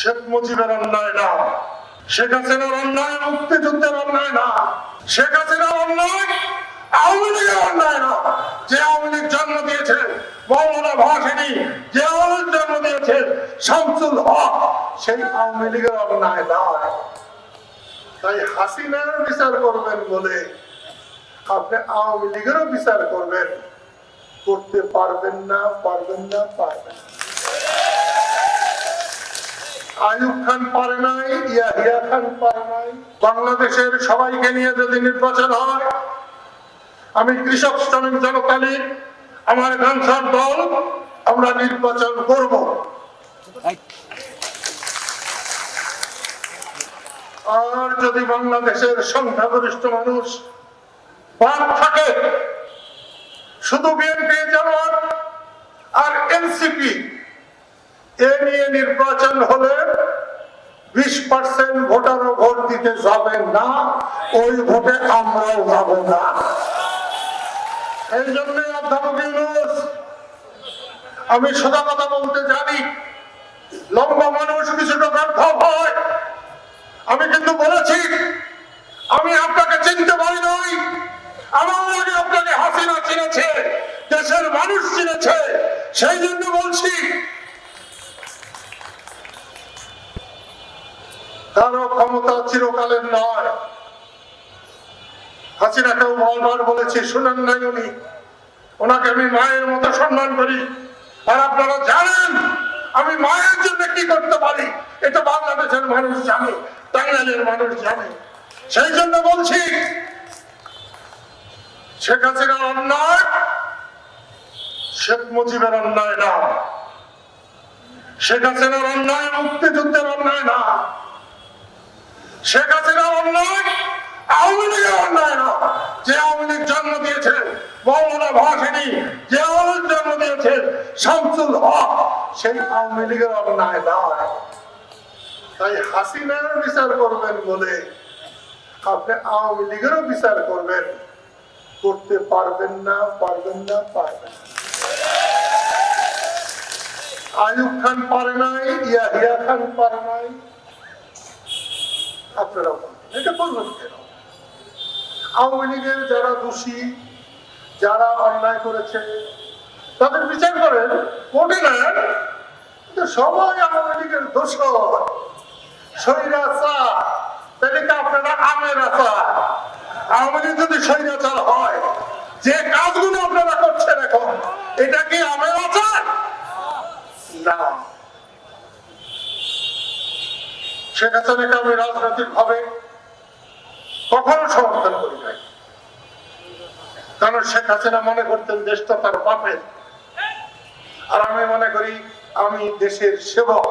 শেখ মুজিবের অন্যায় না, শেখ হাসিনার অন্যায় মুক্তিযুদ্ধের অন্যায় না, শেখ হাসিনার অন্যায় আওয়ামী লীগের অন্যায় না। যে আওয়ামী লীগ জন্ম দিয়েছে মৌলানা ভাসানী, যে আওয়ামী লীগ জন্ম দিয়েছে শামসুল হক, সেই আওয়ামী লীগের অন্যায় নয়। তাই হাসিনার বিচার করবেন বলে আপনি আওয়ামী লীগেরও বিচার করবেন, করতে পারবেন না, পারবেন না, পারবেন। আইয়ুব খান পারে নাই, ইয়াহিয়া খান পারে নাই। বাংলাদেশের সবাইকে নিয়ে যদি নির্বাচন হয়, আমি কৃষক শ্রমিক জনতা লীগ, আমার গানসার দল, আমরা নির্বাচন করব। আর যদি বাংলাদেশের সংখ্যাগরিষ্ঠ মানুষ বাদ থাকে, শুধু বিএনপি জামাত আর এনসিপি এ নিয়ে নির্বাচন হলে 20% ভোটারও ভোট দিতে যাবে না, ওই ভোটে আমরাও যাব না। এই জন্য অধ্যাপক ইউনূস, আমি সোজা কথা বলতে জানি, লম্বা মানুষ কিছুটা ব্যর্থ হয়। আমি কিন্তু বলেছি, আমি আপনাকে চিনতে পারি নাই, আমার আগে আপনাকে হাসিনা চিনেছে, দেশের মানুষ চিনেছে। সেই জন্য বলছি, কারো ক্ষমতা চিরকালের নয়। হাসিনাকেও বারবার বলেছি, শুনেন নাই উনি, ওনাকে আমি মায়ের মতো সম্মান করি। আর আপনারা জানেন আমি মায়ের জন্য কি করতে পারি, এটা বাংলাদেশের মানুষ জানে, টাঙ্গাইলের মানুষ জানে। সেই জন্য বলছি, শেখ হাসিনার অন্যায় শেখ মুজিবের অন্যায় না, শেখ হাসিনার অন্যায় মুক্তিযুদ্ধের অন্যায় না, শেখ হাসিনার অন্যায় আওয়ামী লীগের অন্যায় না। যে আওয়ামী লীগ জন্ম দিয়েছে মৌলানা ভাসানী, যে আওয়ামী লীগ জন্ম দিয়েছে শামসুল হক, সেই আওয়ামী লীগের অন্যায় নয়। তাই হাসিনার বিচার করবেন বলে আপনি আওয়ামী লীগেরও বিচার করবেন, করতে পারবেন না, পারবেন না, পারবেন। আইয়ুব খান পারে নাই, ইয়াহিয়া খান পারে নাই, আপনারা এটা বলবেন কেন? আওয়ামী লীগের যারা দোষী, যারা অন্যায় করেছে, তাদের বিচার করেন, কোর্টে নেন। সবাই আওয়ামী লীগের দোষর, স্বৈরাচার, তাহলে কি আপনারা আমের আচার? আওয়ামী লীগ যদি স্বৈরাচার হয়, যে কাজগুলো আপনারা করছেন এখন, এটা কি আমের আচার? না। শেখ হাসিনাকে আমি রাজনৈতিক ভাবে কখনো সমর্থন করি নাই, কারণ শেখ হাসিনা মনে করতেন দেশটা তার বাপের, আর আমি মনে করি আমি দেশের সেবক,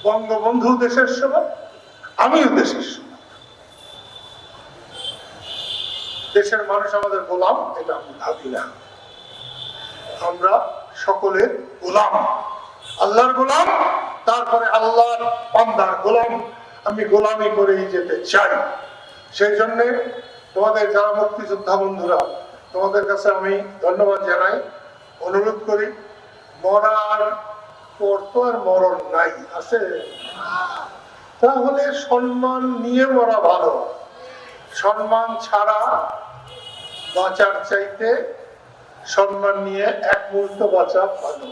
বঙ্গবন্ধু দেশের সেবক, আমিও দেশের সেবক। দেশের মানুষ আমাদের গোলাম, এটা আমি ভাবি না। আমরা সকলের গোলাম, আল্লাহর গোলাম, তারপরে আল্লাহর বান্দার গোলাম। আমি গোলামি করেই যেতে চাই। সেই জন্যে তোমাদের যারা মুক্তিযোদ্ধা বন্ধুরা, তোমাদের কাছে আমি ধন্যবাদ জানাই, অনুরোধ করি, মরার পর তো আর মরণ নাই, আছে? তাহলে সম্মান নিয়ে মরা ভালো। সম্মান ছাড়া বাঁচার চাইতে সম্মান নিয়ে এক মুহূর্ত বাঁচা ভালো।